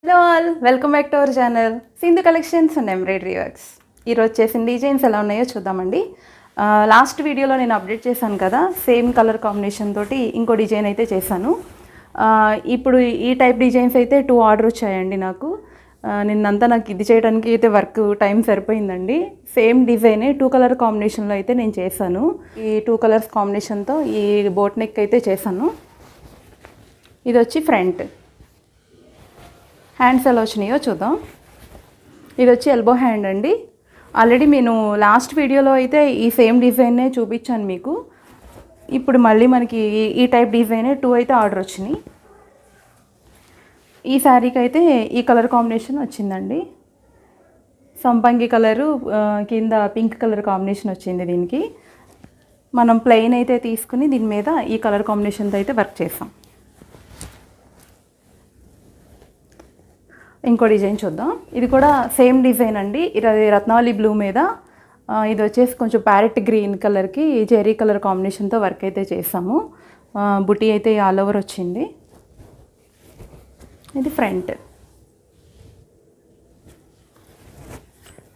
Hello all, welcome back to our channel Sindhu collections and embroidery works. ఈరోజు చేసిన designs ఎలా ఉన్నాయో చూద్దామండి. లాస్ట్ వీడియోలో నేను అప్డేట్ చేశాను కదా, సేమ్ కలర్ కాంబినేషన్ తోటి ఇంకో డిజైన్ అయితే చేశాను. ఇప్పుడు ఈ టైప్ డిజైన్స్ అయితే 2 ఆర్డర్ వచ్చాయండి నాకు. నిన్నంతా నాకు ఇది చేయడానికి అయితే వర్క్ టైం సరిపోయిందండి. సేమ్ డిజైనే 2 కలర్ కాంబినేషన్లో అయితే నేను చేశాను. ఈ 2 కలర్స్ కాంబినేషన్తో ఈ బోట్ నెక్ అయితే చేశాను. ఇది వచ్చి ఫ్రంట్ హ్యాండ్స్ ఎలా వచ్చినాయో చూద్దాం. ఇది వచ్చి ఎల్బో హ్యాండ్ అండి. ఆల్రెడీ నేను లాస్ట్ వీడియోలో అయితే ఈ సేమ్ డిజైన్నే చూపించాను మీకు. ఇప్పుడు మళ్ళీ మనకి ఈ టైప్ డిజైనే 2 అయితే ఆర్డర్ వచ్చినాయి. ఈ శారీకి అయితే ఈ కలర్ కాంబినేషన్ వచ్చిందండి. సంపంగి కలరు కింద పింక్ కలర్ కాంబినేషన్ వచ్చింది. దీనికి మనం ప్లెయిన్ అయితే తీసుకుని దీని మీద ఈ కలర్ కాంబినేషన్తో అయితే వర్క్ చేసాం. ఇంకో డిజైన్ చూద్దాం. ఇది కూడా సేమ్ డిజైన్ అండి. ఇది రత్నావళి బ్లూ మీద, ఇది వచ్చేసి కొంచెం ప్యారెట్ గ్రీన్ కలర్కి జెరీ కలర్ కాంబినేషన్తో వర్క్ అయితే చేసాము. బుటీ అయితే ఆల్ ఓవర్ వచ్చింది. ఇది ఫ్రంట్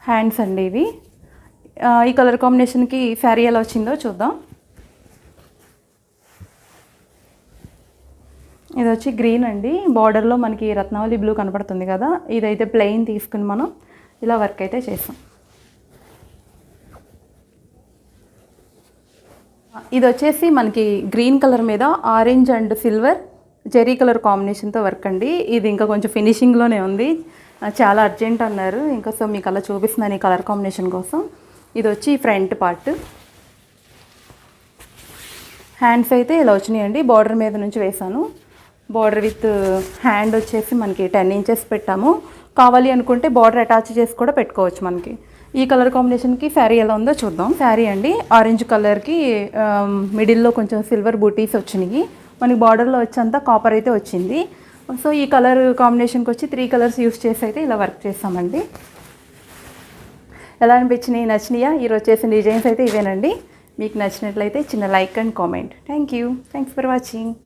హ్యాండ్స్ అండి. ఇవి ఈ కలర్ కాంబినేషన్కి శారీ ఎలా వచ్చిందో చూద్దాం. ఇది వచ్చి గ్రీన్ అండి. బార్డర్లో మనకి రత్నావళి బ్లూ కనపడుతుంది కదా, ఇదైతే ప్లెయిన్ తీసుకుని మనం ఇలా వర్క్ అయితే చేసాం. ఇది వచ్చేసి మనకి గ్రీన్ కలర్ మీద orange and silver zari colour కాంబినేషన్తో వర్క్ అండి. ఇది ఇంకా కొంచెం ఫినిషింగ్లోనే ఉంది. చాలా అర్జెంట్ అన్నారు, ఇంకా సో మీకు అలా చూపిస్తున్నాను ఈ కలర్ కాంబినేషన్ కోసం. ఇది వచ్చి ఫ్రంట్ పార్ట్. హ్యాండ్స్ అయితే ఇలా వచ్చినాయండి. బార్డర్ మీద నుంచి వేసాను. బార్డర్ విత్ హ్యాండ్ వచ్చేసి మనకి 10 ఇంచెస్ పెట్టాము. కావాలి అనుకుంటే బార్డర్ అటాచ్ చేసి కూడా పెట్టుకోవచ్చు. మనకి ఈ కలర్ కాంబినేషన్కి శారీ ఎలా ఉందో చూద్దాం. శారీ అండి ఆరెంజ్ కలర్కి మిడిల్లో కొంచెం సిల్వర్ బూటీస్ వచ్చినాయి. మనకి బార్డర్లో వచ్చేంత కాపర్ అయితే వచ్చింది. సో ఈ కలర్ కాంబినేషన్కి వచ్చి 3 కలర్స్ యూస్ చేసి అయితే ఇలా వర్క్ చేస్తామండి. ఎలా అనిపించినాయి, నచ్చినాయా? ఈరోజు చేసిన డిజైన్స్ అయితే ఇవేనండి. మీకు నచ్చినట్లయితే చిన్న like and comment. Thanks for watching.